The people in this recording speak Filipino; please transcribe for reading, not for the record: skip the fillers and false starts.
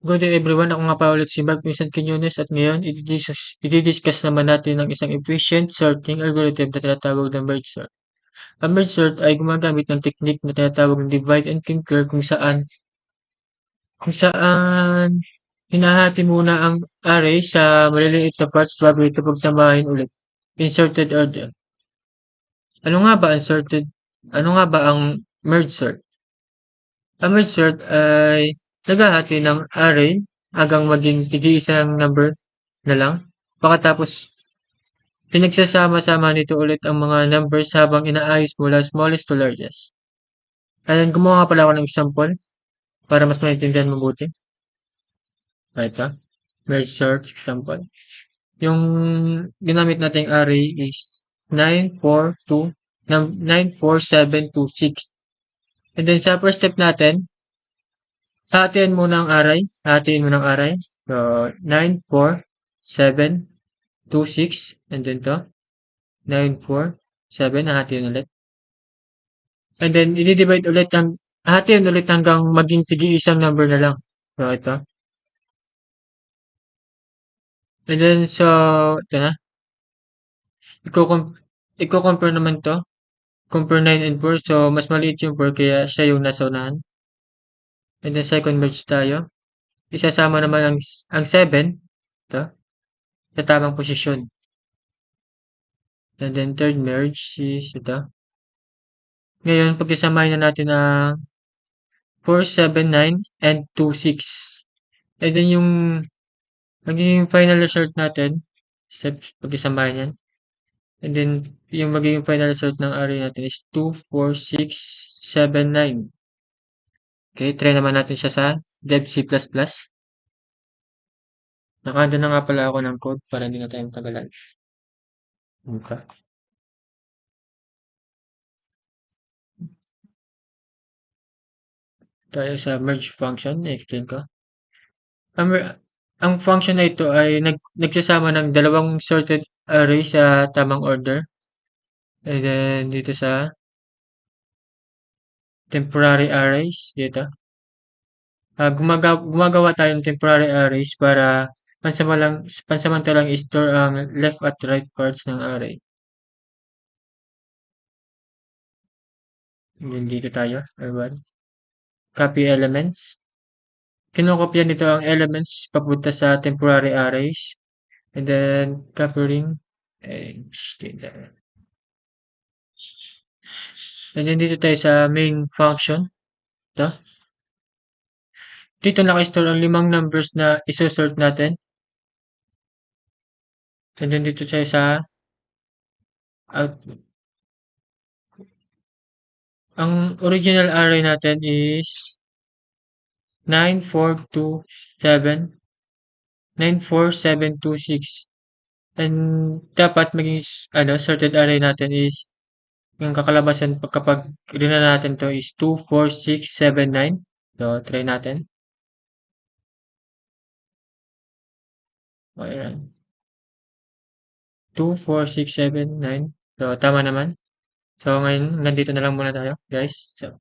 Good day everyone, ako nga pa ulit si Mark Vincent Quinones at ngayon i-discuss naman natin ang isang efficient sorting algorithm na tinatawag na merge sort. Ang merge sort ay gumagamit ng technique na tinatawag na divide and conquer kung saan hinahati muna ang array sa maliliit na parts bago ito pagsamahin ulit in sorted order. Ano nga ba ang sorted? Ano nga ba ang merge sort? Ang merge sort ay naghahati ng array hanggang maging tig-iisang number na lang. Pagkatapos, pinagsasama-sama nito ulit ang mga numbers habang inaayos mula smallest to largest. And gumawa nga pala ako ng example para mas maintindihan mabuti. Ito, merge sort example. Yung ginamit nating array is 9, 4, 2, 9, 4, 7, 2, 6. And then sa first step natin, hatiin mo ng array. Hatiin mo ng array. So, 9, 4, 7, 2, 6. And then to. 9, 4, 7. Hahatiin ulit. And then, i-divide ulit hatiin ulit hanggang maging tig-iisang number na lang. So, ito. And then, so, ito na. Iko-compare naman to. Compare 9 and 4. So, mas maliit yung 4 kaya siya yung nasa unahan. And then, second merge tayo. Isasama naman ang 7. Ito. Sa tamang posisyon. And then, third merge is ito. Ngayon, pagkasamahin na natin ang 4, 7, 9, and 2, 6. And then, yung magiging final result natin, pagkasamahin yan. And then, yung magiging final result ng array natin is 2, 4, 6, 7, 9. Okay, try naman natin siya sa Dev C++. Nakahanda na nga pala ako ng code para hindi na tayo matagalan. Okay. Tayo sa merge function, i-explain ko. Ang function na ito ay nagsasama ng dalawang sorted array sa tamang order. And then, dito sa temporary arrays, dito. Gumagawa tayo ng temporary arrays para pansamantalang i-store ang left at right parts ng array. And then, dito tayo, R1. Copy elements. Kinokopya nito ang elements papunta sa temporary arrays. And then, copying. And then, dito tayo sa main function. Ito. Dito naka-store ang 5 numbers na isosort natin. And then, dito tayo sa output. Ang original array natin is 9, 4, 2, 7. 9, 4, 7, 2, 6. And dapat maging sorted array natin is yung kakalabasan kapag rina natin to is 2, 4, 6, 7, 9. So, try natin. Okay, run. 2, 4, 6, 7, 9. So, tama naman. So, ngayon, nandito na lang muna tayo, guys. So,